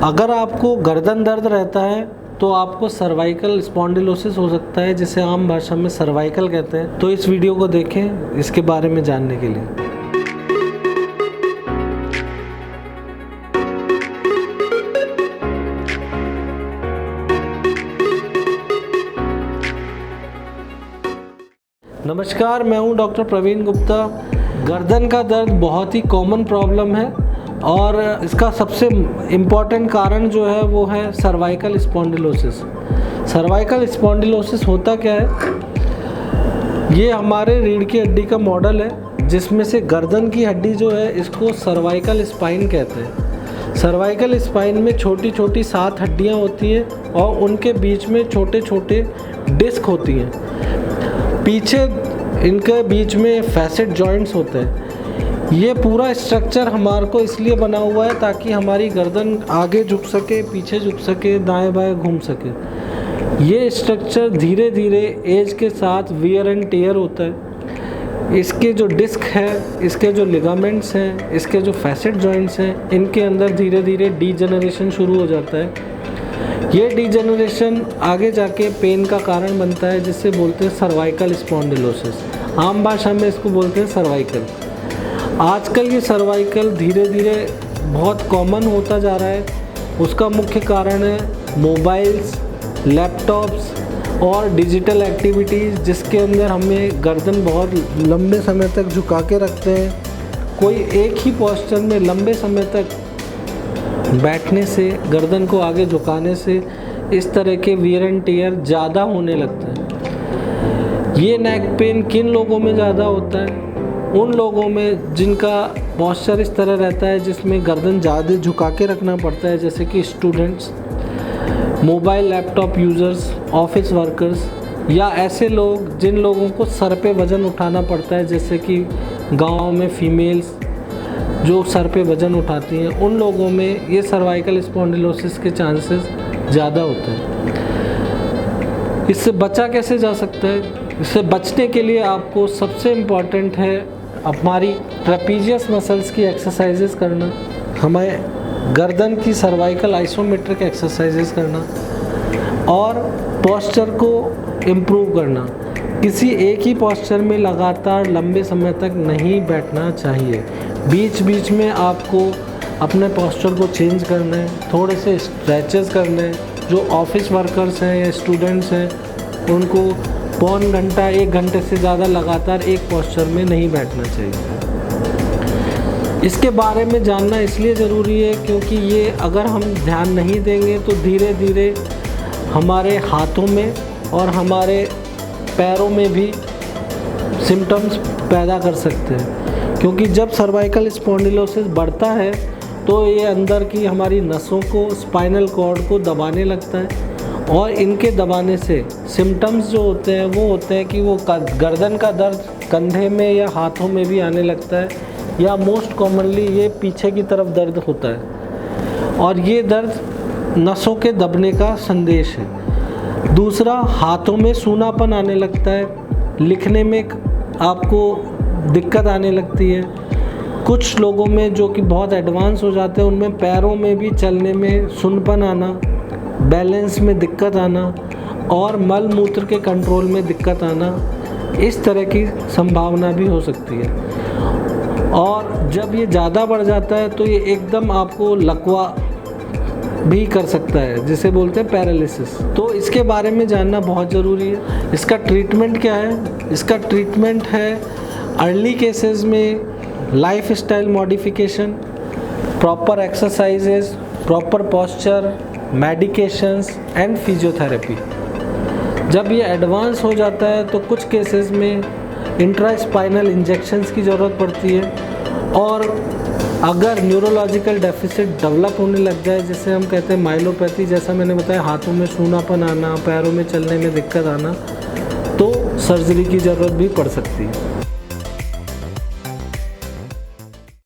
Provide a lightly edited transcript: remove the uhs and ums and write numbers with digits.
अगर आपको गर्दन दर्द रहता है तो आपको सर्वाइकल स्पॉन्डिलोसिस हो सकता है, जिसे आम भाषा में सर्वाइकल कहते हैं। तो इस वीडियो को देखें इसके बारे में जानने के लिए। नमस्कार, मैं हूं डॉक्टर प्रवीण गुप्ता। गर्दन का दर्द बहुत ही कॉमन प्रॉब्लम है और इसका सबसे इम्पॉर्टेंट कारण जो है वो है सर्वाइकल स्पॉन्डिलोसिस। सर्वाइकल स्पॉन्डिलोसिस होता क्या है? ये हमारे रीढ़ की हड्डी का मॉडल है, जिसमें से गर्दन की हड्डी जो है इसको सर्वाइकल स्पाइन कहते हैं। सर्वाइकल स्पाइन में छोटी छोटी 7 हड्डियाँ होती हैं और उनके बीच में छोटे छोटे डिस्क होती हैं। पीछे इनके बीच में फैसेट जॉइंट्स होते हैं। ये पूरा स्ट्रक्चर हमारे को इसलिए बना हुआ है ताकि हमारी गर्दन आगे झुक सके, पीछे झुक सके, दाएं बाएं घूम सके। ये स्ट्रक्चर धीरे धीरे एज के साथ वियर एंड टेयर होता है। इसके जो डिस्क है, इसके जो लिगामेंट्स हैं, इसके जो फैसेट जॉइंट्स हैं, इनके अंदर धीरे धीरे डीजेनरेशन शुरू हो जाता है। ये डीजेनरेशन आगे जाके पेन का कारण बनता है, जिससे बोलते हैं सर्वाइकल स्पॉन्डिलोसिस। आम भाषा में इसको बोलते हैं सर्वाइकल। आजकल ये सर्वाइकल धीरे धीरे बहुत कॉमन होता जा रहा है। उसका मुख्य कारण है मोबाइल्स, लैपटॉप्स और डिजिटल एक्टिविटीज़, जिसके अंदर हमें गर्दन बहुत लंबे समय तक झुका के रखते हैं। कोई एक ही पोस्चर में लंबे समय तक बैठने से, गर्दन को आगे झुकाने से इस तरह के वियर एंड टियर ज़्यादा होने लगते हैं। ये नेक पेन किन लोगों में ज़्यादा होता है? उन लोगों में जिनका पोस्चर इस तरह रहता है जिसमें गर्दन ज़्यादा झुका के रखना पड़ता है, जैसे कि students, mobile laptop users, office workers, या ऐसे लोग जिन लोगों को सर पे वज़न उठाना पड़ता है, जैसे कि गाँव में फीमेल्स जो सर पे वज़न उठाती हैं, उन लोगों में ये सर्वाइकल स्पॉन्डिलोसिस के चांसेस ज़्यादा होते हैं। इससे बचा कैसे जा सकता है? इससे बचने के लिए आपको सबसे इम्पॉर्टेंट है हमारी ट्रेपीजियस मसल्स की एक्सरसाइजेस करना, हमें गर्दन की सर्वाइकल आइसोमेट्रिक एक्सरसाइजेस करना और पोस्चर को इम्प्रूव करना। किसी एक ही पोस्चर में लगातार लंबे समय तक नहीं बैठना चाहिए। बीच बीच में आपको अपने पोस्चर को चेंज करना है, थोड़े से स्ट्रेचेस करने हैं। जो ऑफिस वर्कर्स हैं या स्टूडेंट्स हैं, उनको पौन घंटा 1 घंटे से ज़्यादा लगातार एक पोस्चर में नहीं बैठना चाहिए। इसके बारे में जानना इसलिए ज़रूरी है क्योंकि ये अगर हम ध्यान नहीं देंगे तो धीरे धीरे हमारे हाथों में और हमारे पैरों में भी सिम्टम्स पैदा कर सकते हैं। क्योंकि जब सर्वाइकल स्पॉन्डिलोसिस बढ़ता है तो ये अंदर की हमारी नसों को, स्पाइनल कॉर्ड को दबाने लगता है और इनके दबाने से सिम्टम्स जो होते हैं वो होते हैं कि वो गर्दन का दर्द कंधे में या हाथों में भी आने लगता है, या मोस्ट कॉमनली ये पीछे की तरफ दर्द होता है और ये दर्द नसों के दबने का संदेश है। दूसरा, हाथों में सूनापन आने लगता है, लिखने में आपको दिक्कत आने लगती है। कुछ लोगों में जो कि बहुत एडवांस हो जाते हैं, उनमें पैरों में भी चलने में सुनपन आना, बैलेंस में दिक्कत आना और मल मूत्र के कंट्रोल में दिक्कत आना, इस तरह की संभावना भी हो सकती है। और जब ये ज़्यादा बढ़ जाता है तो ये एकदम आपको लकवा भी कर सकता है, जिसे बोलते हैं पैरालिसिस। तो इसके बारे में जानना बहुत ज़रूरी है। इसका ट्रीटमेंट क्या है? इसका ट्रीटमेंट है अर्ली केसेस में lifestyle modification, proper exercises, proper posture, medications and physiotherapy. जब ये एडवांस हो जाता है तो कुछ केसेस में इंट्रास्पाइनल इंजेक्शंस की ज़रूरत पड़ती है। और अगर न्यूरोलॉजिकल डेफिसिट डेवलप होने लग जाए, जिसे हम कहते हैं माइलोपैथी, जैसा मैंने बताया, हाथों में सूनापन आना, पैरों में चलने में दिक्कत आना, तो सर्जरी की ज़रूरत भी पड़ सकती है।